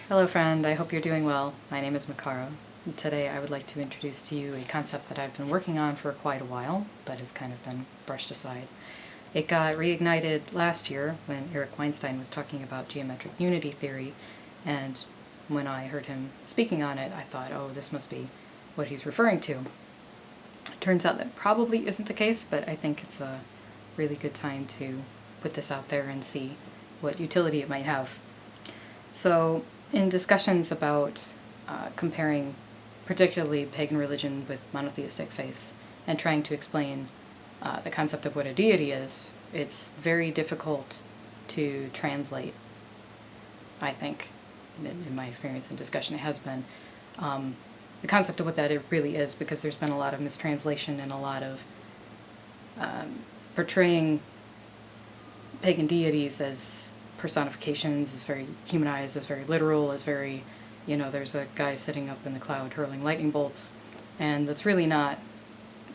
Hello friend, I hope you're doing well. My name is Makara. Today I would like to introduce to you a concept that I've been working on for quite a while, but has kind of been brushed aside. It got reignited last year when Eric Weinstein was talking about geometric unity theory, and when I heard him speaking on it, I thought, oh, this must be what he's referring to. It turns out that probably isn't the case, but I think it's a really good time to put this out there and see what utility it might have. So, in discussions about comparing particularly pagan religion with monotheistic faiths and trying to explain the concept of what a deity is, it's very difficult to translate, I think, in my experience in discussion it has been, the concept of what that really is, because there's been a lot of mistranslation and a lot of portraying pagan deities as personifications, is very humanized, is very literal, is very, there's a guy sitting up in the cloud hurling lightning bolts, and that's really not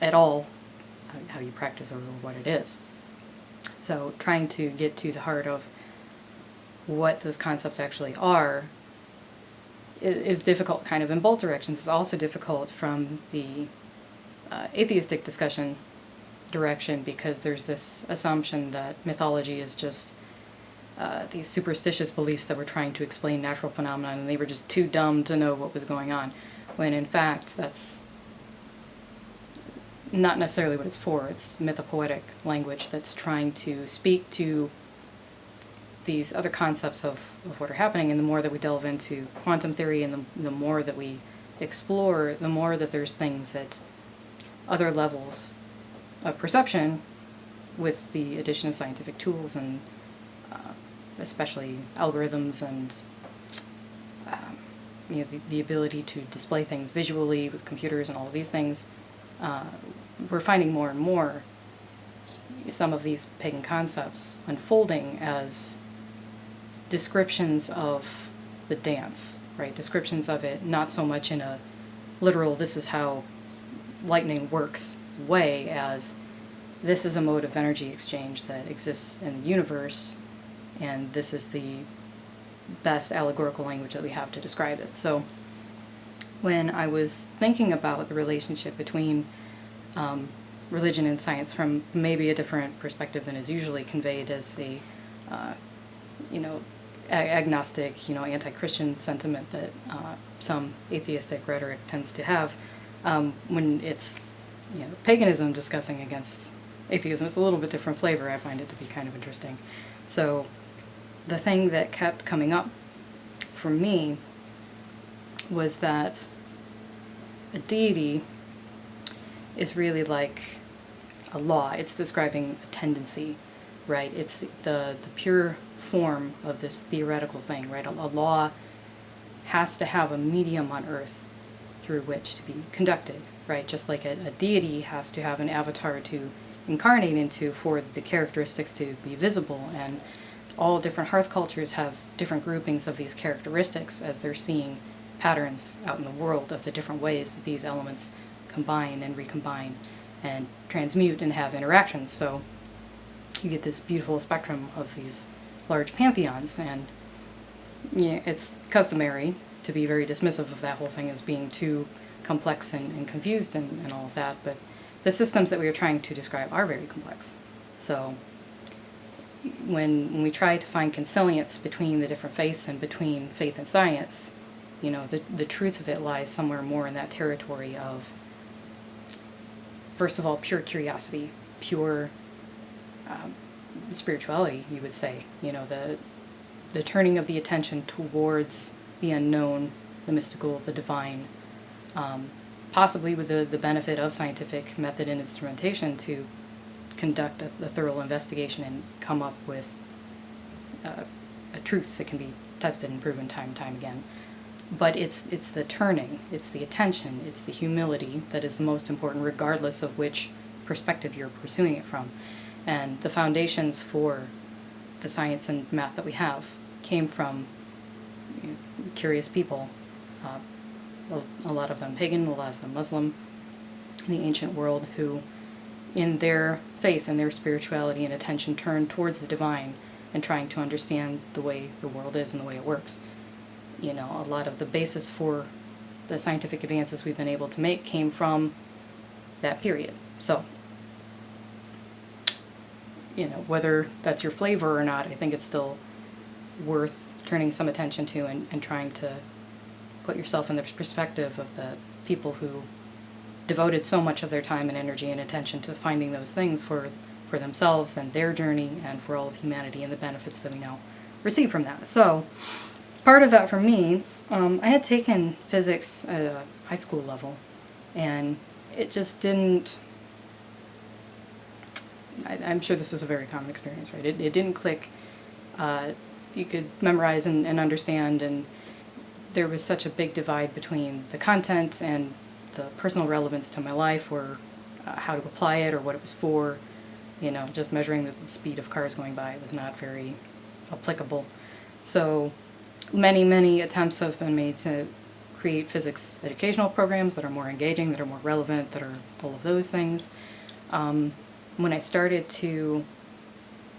at all how you practice or what it is. So trying to get to the heart of what those concepts actually are is difficult kind of in both directions. It's also difficult from the atheistic discussion direction, because there's this assumption that mythology is just these superstitious beliefs that were trying to explain natural phenomena, and they were just too dumb to know what was going on, when in fact that's not necessarily what it's for. It's mythopoetic language that's trying to speak to these other concepts of what are happening, and the more that we delve into quantum theory and the more that we explore, the more that there's things at other levels of perception with the addition of scientific tools and especially algorithms and the ability to display things visually with computers and all of these things. We're finding more and more some of these pagan concepts unfolding as descriptions of the dance, right? Descriptions of it, not so much in a literal, this is how lightning works way, as this is a mode of energy exchange that exists in the universe, and this is the best allegorical language that we have to describe it. So when I was thinking about the relationship between religion and science from maybe a different perspective than is usually conveyed as a agnostic, anti-Christian sentiment that some atheistic rhetoric tends to have, when it's paganism discussing against atheism, it's a little bit different flavor. I find it to be kind of interesting. So the thing that kept coming up for me was that a deity is really like a law. It's describing a tendency, right? It's the pure form of this theoretical thing, right? A law has to have a medium on earth through which to be conducted, right? Just like a deity has to have an avatar to incarnate into for the characteristics to be visible, and all different hearth cultures have different groupings of these characteristics as they're seeing patterns out in the world of the different ways that these elements combine and recombine and transmute and have interactions. So you get this beautiful spectrum of these large pantheons, and it's customary to be very dismissive of that whole thing as being too complex and confused and all of that, but the systems that we are trying to describe are very complex. So when we try to find consilience between the different faiths and between faith and science, the truth of it lies somewhere more in that territory of, first of all, pure curiosity, pure spirituality, you would say. The turning of the attention towards the unknown, the mystical, the divine, possibly with the benefit of scientific method and instrumentation to conduct a thorough investigation and come up with a truth that can be tested and proven time and time again. But it's the turning, it's the attention, it's the humility that is the most important, regardless of which perspective you're pursuing it from. And the foundations for the science and math that we have came from curious people, a lot of them pagan, a lot of them Muslim, in the ancient world, who in their faith and their spirituality and attention turned towards the divine and trying to understand the way the world is and the way it works. a lot of the basis for the scientific advances we've been able to make came from that period. So, whether that's your flavor or not, I think it's still worth turning some attention to and trying to put yourself in the perspective of the people who devoted so much of their time and energy and attention to finding those things for themselves and their journey and for all of humanity and the benefits that we now receive from that. So part of that for me, I had taken physics at a high school level, and it just didn't, I'm sure this is a very common experience, right? It didn't click. You could memorize and understand, and there was such a big divide between the content and the personal relevance to my life, or how to apply it or what it was for. Just measuring the speed of cars going by was not very applicable. So many attempts have been made to create physics educational programs that are more engaging, that are more relevant, that are all of those things. When I started to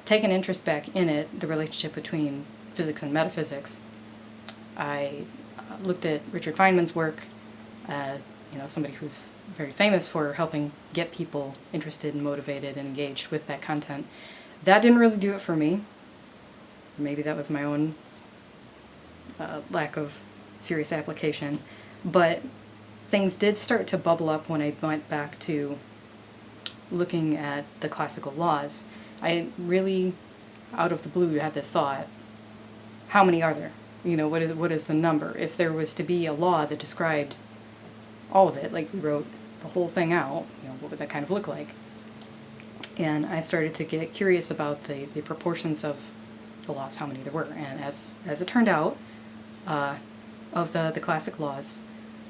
take an interest back in it, the relationship between physics and metaphysics, I looked at Richard Feynman's work, somebody who's very famous for helping get people interested and motivated and engaged with that content. That didn't really do it for me. Maybe that was my own lack of serious application. But things did start to bubble up when I went back to looking at the classical laws. I really, out of the blue, had this thought: how many are there? What is the number? If there was to be a law that described all of it, like we wrote the whole thing out, what would that kind of look like? And I started to get curious about the proportions of the laws, how many there were. And as it turned out, of the classic laws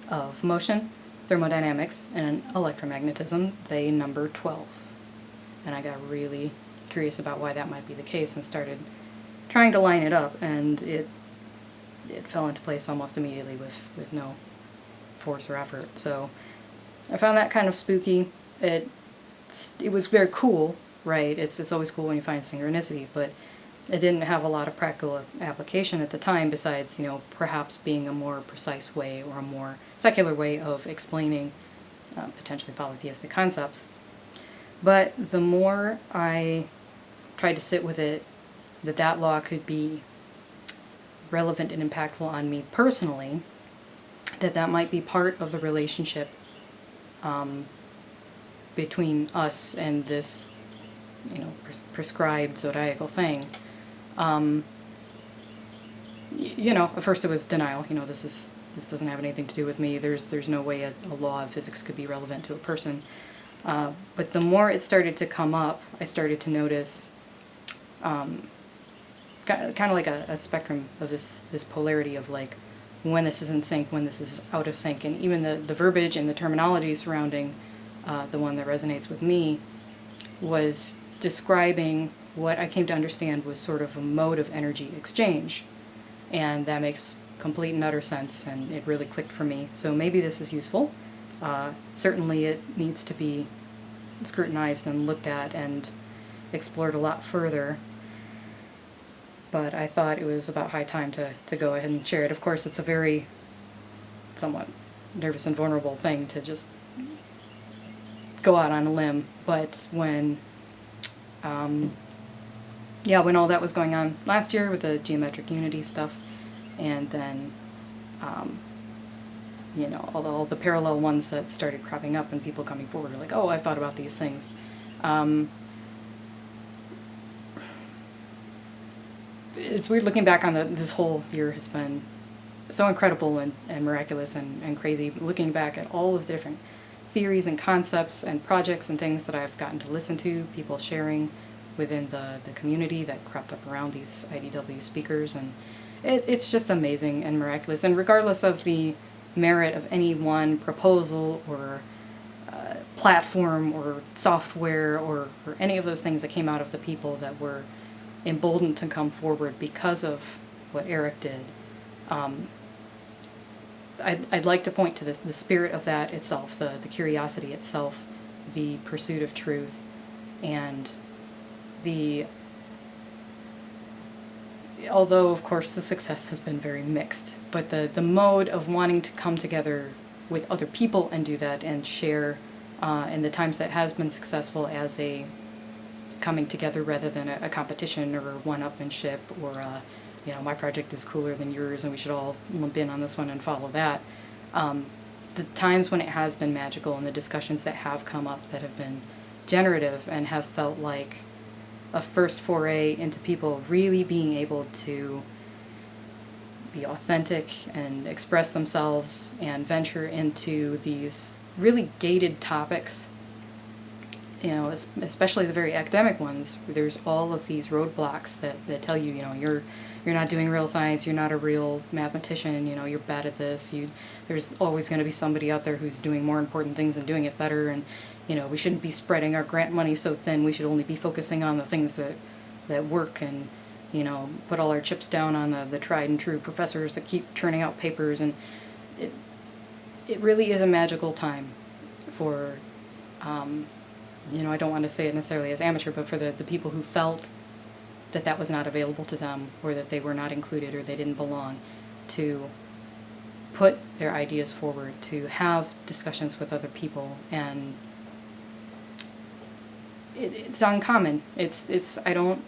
of motion, thermodynamics, and electromagnetism, they number 12. And I got really curious about why that might be the case and started trying to line it up, and it fell into place almost immediately with no force or effort. So I found that kind of spooky. It was very cool, right? It's always cool when you find synchronicity, but it didn't have a lot of practical application at the time, besides, perhaps being a more precise way or a more secular way of explaining potentially polytheistic concepts. But the more I tried to sit with it, that law could be relevant and impactful on me personally, that might be part of the relationship between us and this, prescribed zodiacal thing. At first it was denial. This doesn't have anything to do with me. There's no way a law of physics could be relevant to a person. But the more it started to come up, I started to notice kind of like a spectrum of this polarity of like when this is in sync, when this is out of sync, and even the verbiage and the terminology surrounding the one that resonates with me was describing what I came to understand was sort of a mode of energy exchange. And that makes complete and utter sense, and it really clicked for me. So maybe this is useful. Certainly it needs to be scrutinized and looked at and explored a lot further. But I thought it was about high time to go ahead and share it. Of course, it's a very somewhat nervous and vulnerable thing to just go out on a limb. But when when all that was going on last year with the geometric unity stuff, and then all the parallel ones that started cropping up and people coming forward like, oh, I thought about these things. It's weird looking back on this whole year has been so incredible and miraculous and crazy, looking back at all of the different theories and concepts and projects and things that I've gotten to listen to, people sharing within the community that cropped up around these IDW speakers, and it's just amazing and miraculous. And regardless of the merit of any one proposal or platform or software or any of those things that came out of the people that were emboldened to come forward because of what Eric did, I'd like to point to the spirit of that itself, the curiosity itself, the pursuit of truth, and although of course the success has been very mixed, but the mode of wanting to come together with other people and do that and share in the times that has been successful as a coming together rather than a competition or one-upmanship or my project is cooler than yours and we should all lump in on this one and follow that. The times when it has been magical and the discussions that have come up that have been generative and have felt like a first foray into people really being able to be authentic and express themselves and venture into these really gated topics, especially the very academic ones. There's all of these roadblocks that tell you, you're not doing real science, you're not a real mathematician, you're bad at this. There's always going to be somebody out there who's doing more important things and doing it better, and we shouldn't be spreading our grant money so thin. We should only be focusing on the things that work, and put all our chips down on the tried and true professors that keep churning out papers. And it really is a magical time for I don't want to say it necessarily as amateur, but for the people who felt that was not available to them, or that they were not included, or they didn't belong, to put their ideas forward, to have discussions with other people. And it's uncommon. It's I don't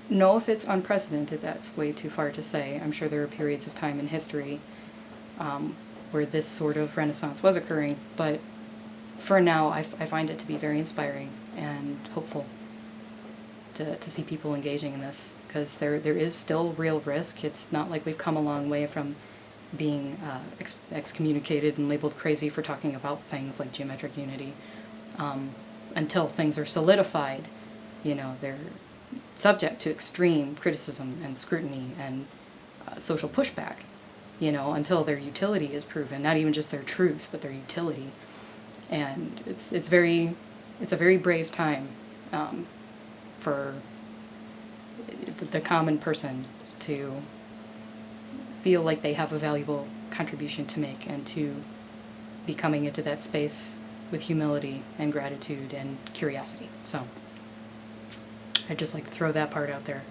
know if it's unprecedented. That's way too far to say. I'm sure there are periods of time in history where this sort of renaissance was occurring, but for now, I find it to be very inspiring and hopeful to see people engaging in this, because there is still real risk. It's not like we've come a long way from being excommunicated and labeled crazy for talking about things like geometric unity. Until things are solidified, they're subject to extreme criticism and scrutiny and social pushback, until their utility is proven, not even just their truth, but their utility. And it's a very brave time for the common person to feel like they have a valuable contribution to make, and to be coming into that space with humility and gratitude and curiosity. So I'd just like to throw that part out there.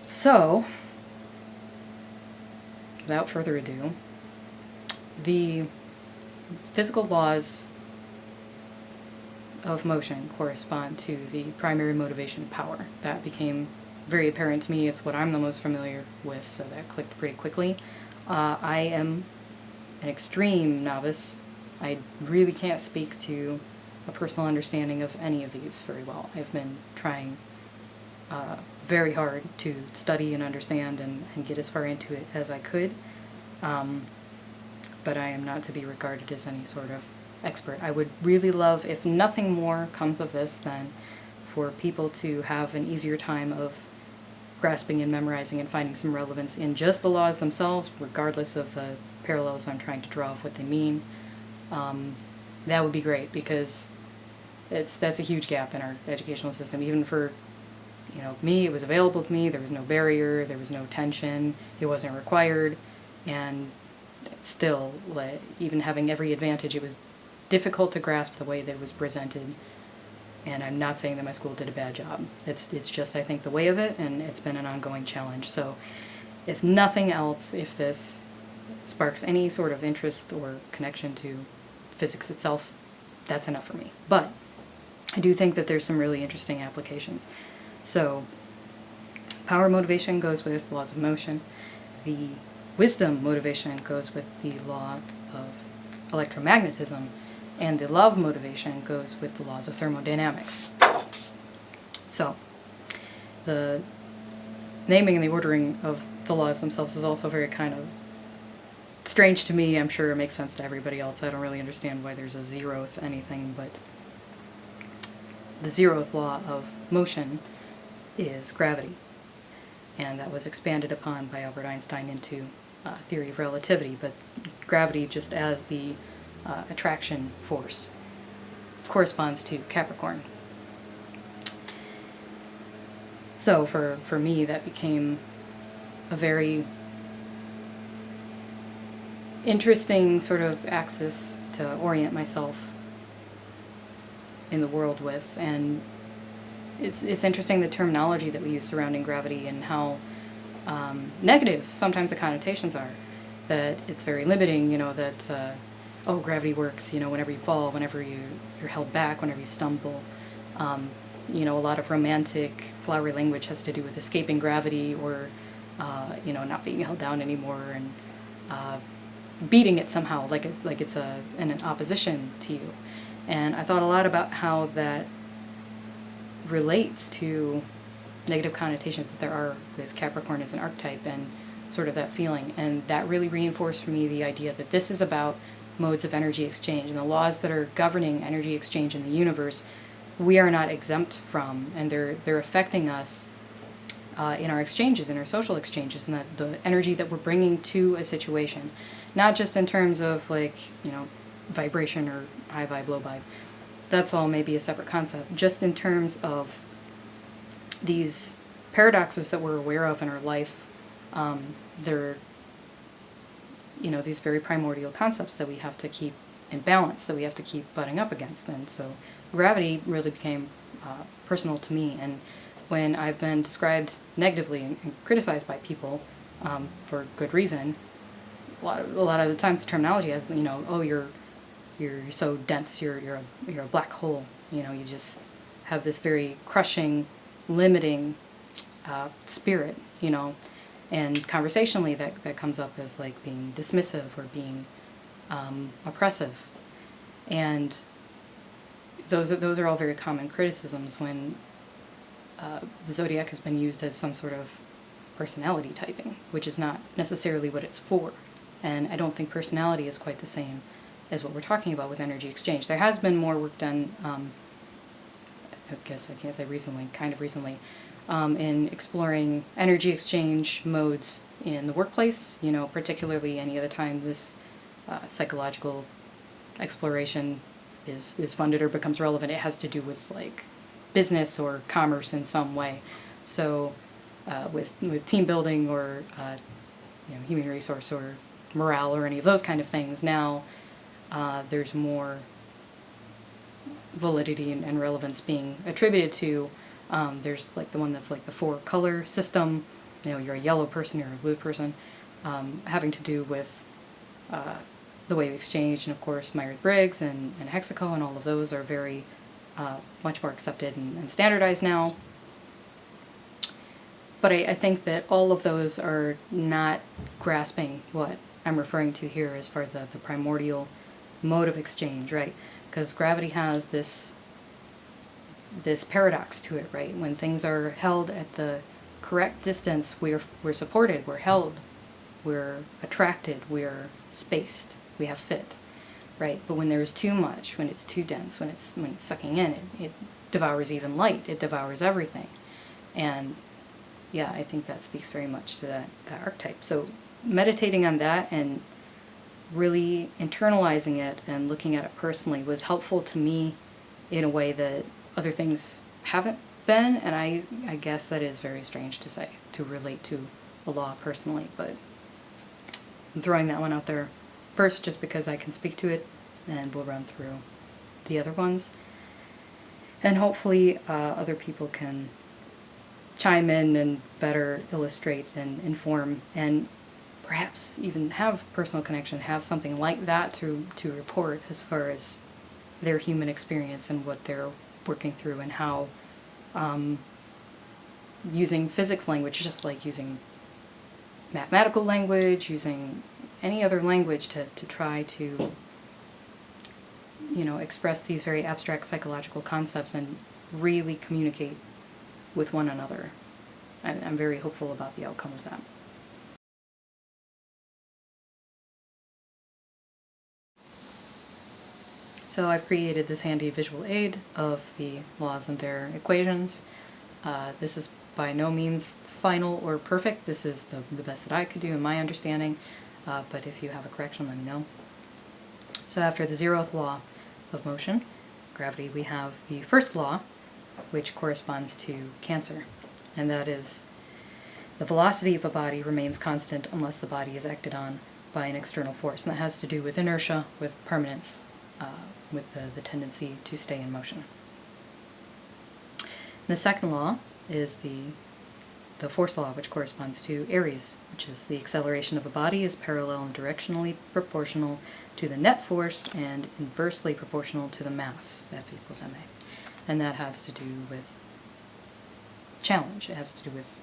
So without further ado, the physical laws of motion correspond to the primary motivation power. That became very apparent to me. It's what I'm the most familiar with, so that clicked pretty quickly. I am an extreme novice. I really can't speak to a personal understanding of any of these very well. I've been trying very hard to study and understand and get as far into it as I could. But I am not to be regarded as any sort of expert. I would really love, if nothing more comes of this, then for people to have an easier time of grasping and memorizing and finding some relevance in just the laws themselves, regardless of the parallels I'm trying to draw of what they mean. That would be great, because that's a huge gap in our educational system. Even for me, it was available to me. There was no barrier. There was no tension. It wasn't required. And still, even having every advantage, it was difficult to grasp the way that it was presented. And I'm not saying that my school did a bad job. It's just, I think, the way of it, and it's been an ongoing challenge. So if nothing else, if this sparks any sort of interest or connection to physics itself, that's enough for me. But I do think that there's some really interesting applications. So power motivation goes with laws of motion. The wisdom motivation goes with the law of electromagnetism. And the love motivation goes with the laws of thermodynamics. So the naming and the ordering of the laws themselves is also very kind of strange to me. I'm sure it makes sense to everybody else. I don't really understand why there's a zeroth anything, but the zeroth law of motion is gravity. And that was expanded upon by Albert Einstein into theory of relativity, but gravity just as the attraction force corresponds to Capricorn. So for me, that became a very interesting sort of axis to orient myself in the world with. And it's interesting the terminology that we use surrounding gravity and how negative sometimes the connotations are. That it's very limiting, that, oh, gravity works, whenever you fall, whenever you're held back, whenever you stumble. A lot of romantic, flowery language has to do with escaping gravity or, not being held down anymore and beating it somehow, like it's in an opposition to you. And I thought a lot about how that relates to negative connotations that there are with Capricorn as an archetype and sort of that feeling. And that really reinforced for me the idea that this is about modes of energy exchange and the laws that are governing energy exchange in the universe. We are not exempt from, and they're affecting us in our exchanges, in our social exchanges, and the energy that we're bringing to a situation, not just in terms of vibration or high vibe, low vibe. That's all maybe a separate concept. Just in terms of these paradoxes that we're aware of in our life, they're these very primordial concepts that we have to keep in balance, that we have to keep butting up against. And so gravity really became personal to me. And when I've been described negatively and criticized by people for good reason, a lot of the times the terminology has, oh, you're so dense, you're a black hole, you just have this very crushing, limiting spirit, and conversationally that comes up as like being dismissive or being oppressive. And those are all very common criticisms when the zodiac has been used as some sort of personality typing, which is not necessarily what it's for. And I don't think personality is quite the same as what we're talking about with energy exchange. There has been more work done, I guess I can't say recently, kind of recently, in exploring energy exchange modes in the workplace, particularly any other time this psychological exploration is funded or becomes relevant. It has to do with like business or commerce in some way. So with team building or human resource or morale or any of those kind of things, now there's more validity and relevance being attributed to. There's like the one that's like the 4-color system. You're a yellow person, you're a blue person, having to do with the way of exchange, and of course Myers-Briggs and Hexaco and all of those are very much more accepted and standardized now. But I think that all of those are not grasping what I'm referring to here as far as the primordial mode of exchange, right? Because gravity has this paradox to it, right? When things are held at the correct distance, we're supported, we're held, we're attracted, we're spaced, we have fit, right? But when there's too much, when it's too dense, when it's sucking in, it devours even light, it devours everything. And yeah, I think that speaks very much to that archetype. So meditating on that and really internalizing it and looking at it personally was helpful to me in a way that other things haven't been, and I guess that is very strange to say, to relate to a law personally, but I'm throwing that one out there first just because I can speak to it, and we'll run through the other ones. And hopefully other people can chime in and better illustrate and inform, and perhaps even have personal connection, have something like that to report as far as their human experience and what they're working through, and how using physics language, just like using mathematical language, using any other language to try to express these very abstract psychological concepts and really communicate with one another. I'm very hopeful about the outcome of that. So I've created this handy visual aid of the laws and their equations. This is by no means final or perfect. This is the best that I could do in my understanding, but if you have a correction, let me know. So after the 0th law of motion, gravity, we have the first law, which corresponds to Cancer, and that is the velocity of a body remains constant unless the body is acted on by an external force, and that has to do with inertia, with permanence, with the tendency to stay in motion. The second law is the force law, which corresponds to Aries, which is the acceleration of a body is parallel and directionally proportional to the net force and inversely proportional to the mass, F equals ma. And that has to do with challenge. It has to do with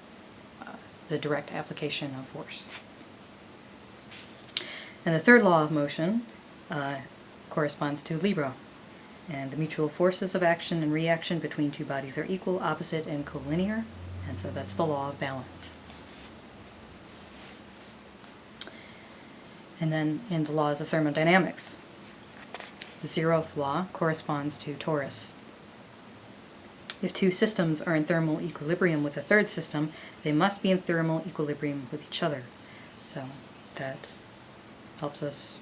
the direct application of force. And the third law of motion corresponds to Libra. And the mutual forces of action and reaction between two bodies are equal, opposite, and collinear. And so that's the law of balance. And then in the laws of thermodynamics, the 0th law corresponds to Taurus. If two systems are in thermal equilibrium with a third system, they must be in thermal equilibrium with each other. So that helps us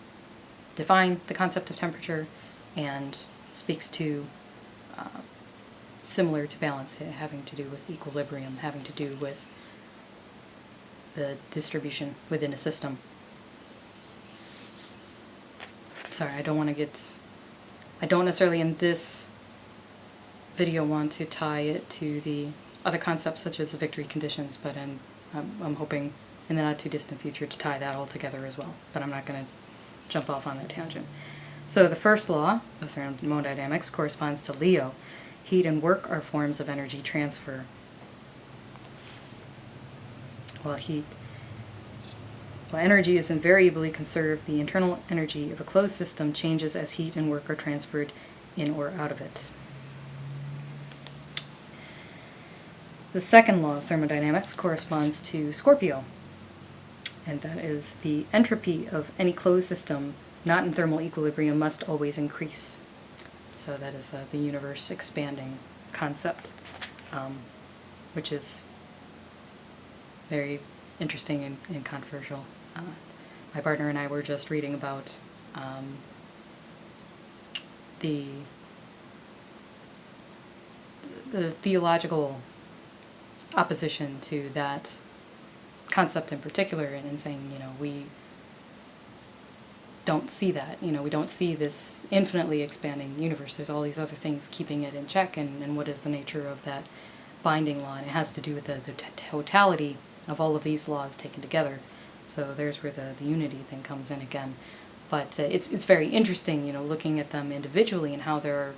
define the concept of temperature and speaks to similar to balance, having to do with equilibrium, having to do with the distribution within a system. Sorry, I don't necessarily in this video want to tie it to the other concepts such as the victory conditions, but I'm hoping in the not too distant future to tie that all together as well, but I'm not going to jump off on that tangent. So the first law of thermodynamics corresponds to Leo. Heat and work are forms of energy transfer. While energy is invariably conserved, the internal energy of a closed system changes as heat and work are transferred in or out of it. The second law of thermodynamics corresponds to Scorpio, and that is the entropy of any closed system not in thermal equilibrium must always increase. So that is the universe expanding concept, which is very interesting and controversial. My partner and I were just reading about the theological opposition to that concept in particular, and saying, we don't see that. We don't see this infinitely expanding universe. There's all these other things keeping it in check, and what is the nature of that binding law? And it has to do with the totality of all of these laws taken together. So there's where the unity thing comes in again. But it's very interesting, looking at them individually and how there are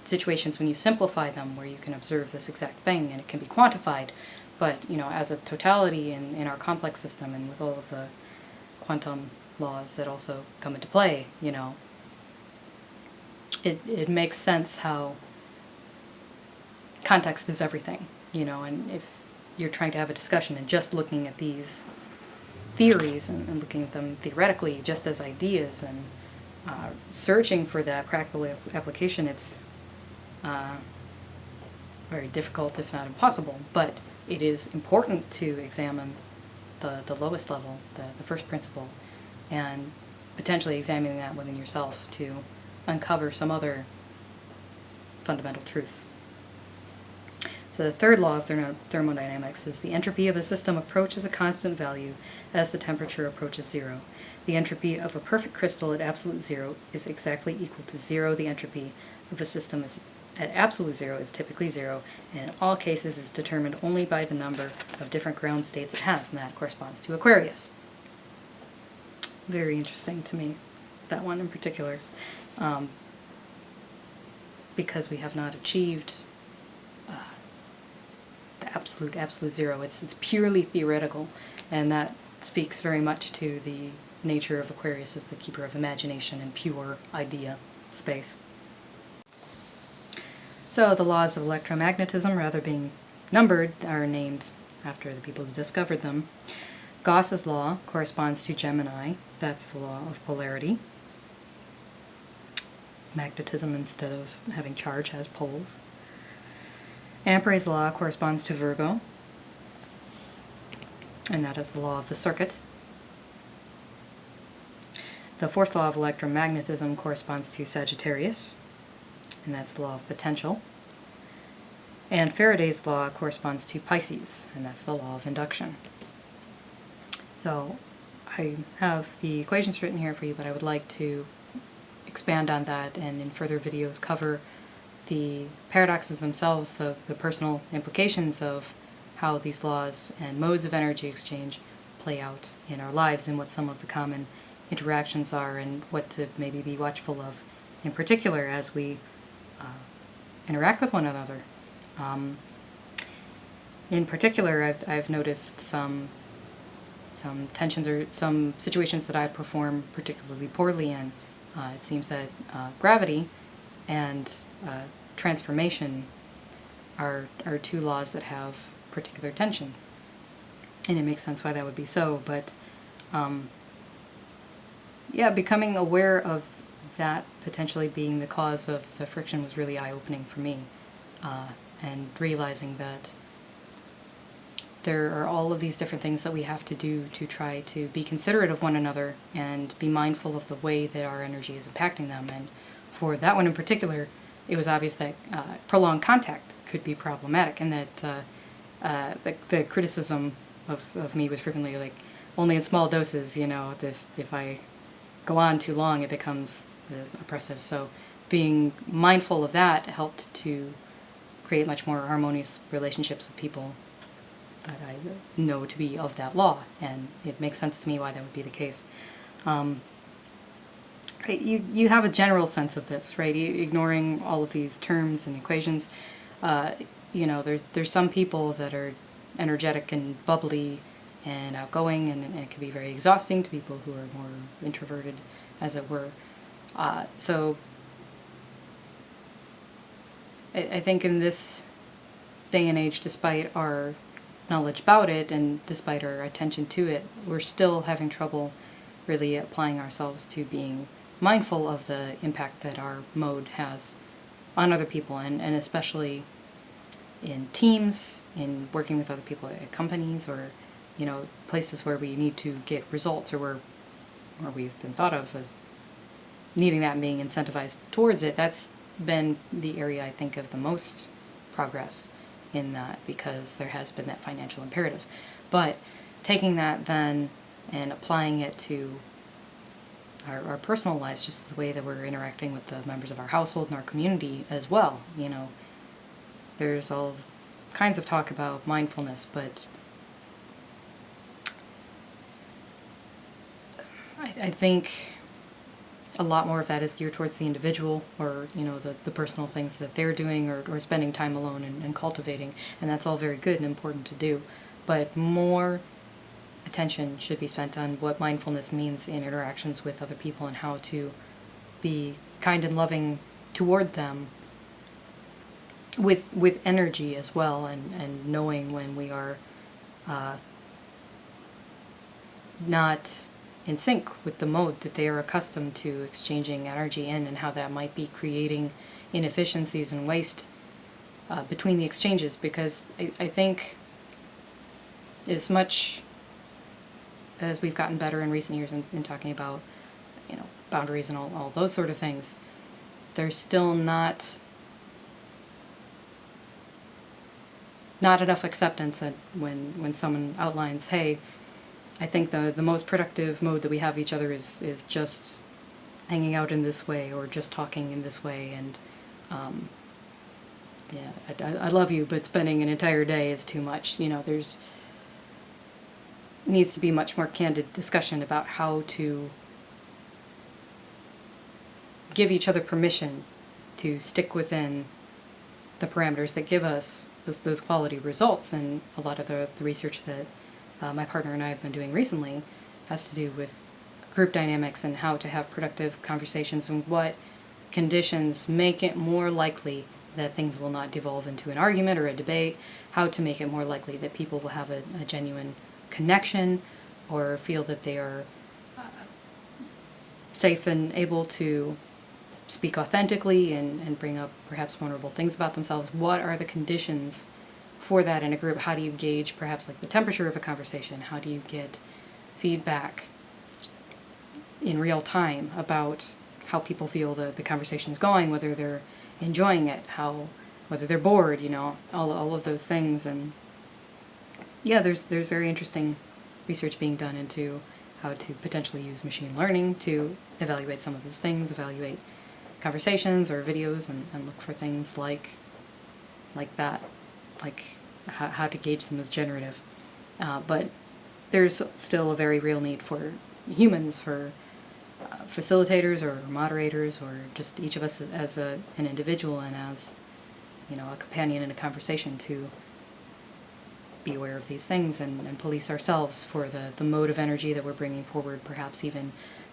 situations when you simplify them where you can observe this exact thing and it can be quantified. But, as a totality in our complex system and with all of the quantum laws that also come into play, it makes sense how context is everything, and if you're trying to have a discussion and just looking at these theories and looking at them theoretically just as ideas and searching for that practical application, it's very difficult, if not impossible, but it is important to examine the lowest level, the first principle, and potentially examining that within yourself to uncover some other fundamental truths. So the third law of thermodynamics is the entropy of a system approaches a constant value as the temperature approaches zero. The entropy of a perfect crystal at absolute zero is exactly equal to zero. The entropy of a system at absolute zero is typically zero, and in all cases is determined only by the number of different ground states it has, and that corresponds to Aquarius. Very interesting to me, that one in particular, because we have not achieved the absolute zero. It's purely theoretical, and that speaks very much to the nature of Aquarius as the keeper of imagination and pure idea space. So the laws of electromagnetism, rather being numbered, are named after the people who discovered them. Gauss's law corresponds to Gemini. That's the law of polarity. Magnetism, instead of having charge, has poles. Ampere's law corresponds to Virgo, and that is the law of the circuit. The fourth law of electromagnetism corresponds to Sagittarius, and that's the law of potential. And Faraday's law corresponds to Pisces, and that's the law of induction. So I have the equations written here for you, but I would like to expand on that and in further videos cover the paradoxes themselves, the personal implications of how these laws and modes of energy exchange play out in our lives, and what some of the common interactions are, and what to maybe be watchful of in particular as we interact with one another. In particular, I've noticed some tensions or some situations that I perform particularly poorly in. It seems that gravity and transformation are two laws that have particular tension, and it makes sense why that would be so. But yeah, becoming aware of that potentially being the cause of the friction was really eye-opening for me, and realizing that there are all of these different things that we have to do to try to be considerate of one another and be mindful of the way that our energy is impacting them. And for that one in particular, it was obvious that prolonged contact could be problematic, and that the criticism of me was frequently like, only in small doses, if I go on too long, it becomes oppressive. So being mindful of that helped to create much more harmonious relationships with people that I know to be of that law, and it makes sense to me why that would be the case. You have a general sense of this, right? Ignoring all of these terms and equations, there's some people that are energetic and bubbly and outgoing, and it can be very exhausting to people who are more introverted, as it were. So I think in this day and age, despite our knowledge about it and despite our attention to it, we're still having trouble really applying ourselves to being mindful of the impact that our mode has on other people, and especially in teams, in working with other people at companies, or places where we need to get results, or where we've been thought of as needing that and being incentivized towards it. That's been the area I think of the most progress in that, because there has been that financial imperative. But taking that then and applying it to our personal lives, just the way that we're interacting with the members of our household and our community as well. There's all kinds of talk about mindfulness, but I think a lot more of that is geared towards the individual, or the personal things that they're doing, or spending time alone and cultivating, and that's all very good and important to do, but more attention should be spent on what mindfulness means in interactions with other people, and how to be kind and loving toward them with energy as well, and knowing when we are not in sync with the mode that they are accustomed to exchanging energy in, and how that might be creating inefficiencies and waste between the exchanges. Because I think as much as we've gotten better in recent years in talking about boundaries and all those sort of things, there's still not enough acceptance that when someone outlines, hey, I think the most productive mode that we have each other is just hanging out in this way, or just talking in this way, and I love you, but spending an entire day is too much. There's needs to be much more candid discussion about how to give each other permission to stick within the parameters that give us those quality results. And a lot of the research that my partner and I have been doing recently has to do with group dynamics, and how to have productive conversations, and what conditions make it more likely that things will not devolve into an argument or a debate, how to make it more likely that people will have a genuine connection, or feel that they are safe and able to speak authentically and bring up perhaps vulnerable things about themselves. What are the conditions for that in a group? How do you gauge perhaps like the temperature of a conversation? How do you get feedback in real time about how people feel the conversation is going, whether they're enjoying it, whether they're bored, all of those things. And yeah, there's very interesting research being done into how to potentially use machine learning to evaluate some of those things, evaluate conversations or videos and look for things like that, like how to gauge them as generative. But there's still a very real need for humans, for facilitators or moderators, or just each of us as an individual and as, you know, a companion in a conversation, to be aware of these things and police ourselves for the mode of energy that we're bringing forward, perhaps even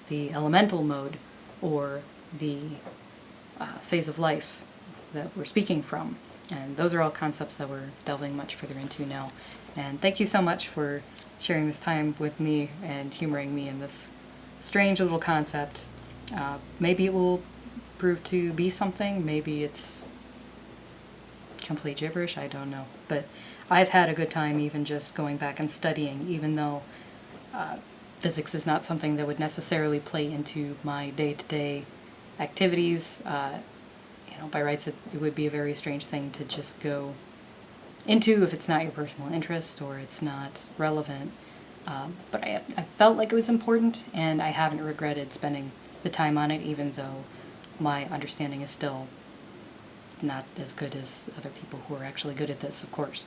the elemental mode or the phase of life that we're speaking from. And those are all concepts that we're delving much further into now. And thank you so much for sharing this time with me and humoring me in this strange little concept. Maybe it will prove to be something, maybe it's complete gibberish, I don't know. But I've had a good time even just going back and studying, even though physics is not something that would necessarily play into my day-to-day activities. You know, by rights, it would be a very strange thing to just go into if it's not your personal interest or it's not relevant. But I felt like it was important, and I haven't regretted spending the time on it, even though my understanding is still not as good as other people who are actually good at this, of course.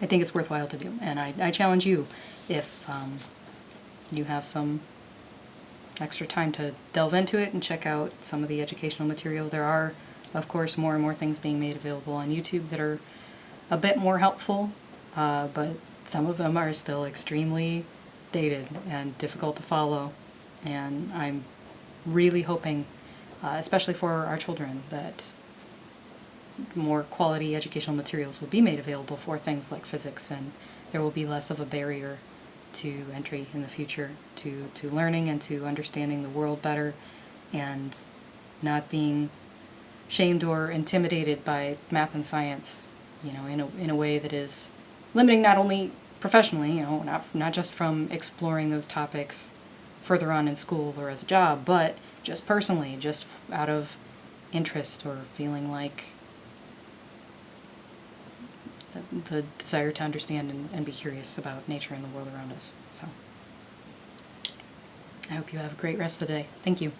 I think it's worthwhile to do, and I challenge you, if you have some extra time, to delve into it and check out some of the educational material. There are, of course, more and more things being made available on YouTube that are a bit more helpful, but some of them are still extremely dated and difficult to follow, and I'm really hoping, especially for our children, that more quality educational materials will be made available for things like physics, and there will be less of a barrier to entry in the future to learning and to understanding the world better, and not being shamed or intimidated by math and science, you know, in a way that is limiting, not only professionally, you know, not just from exploring those topics further on in school or as a job, but just personally, just out of interest or feeling like the desire to understand and be curious about nature and the world around us. So I hope you have a great rest of the day. Thank you.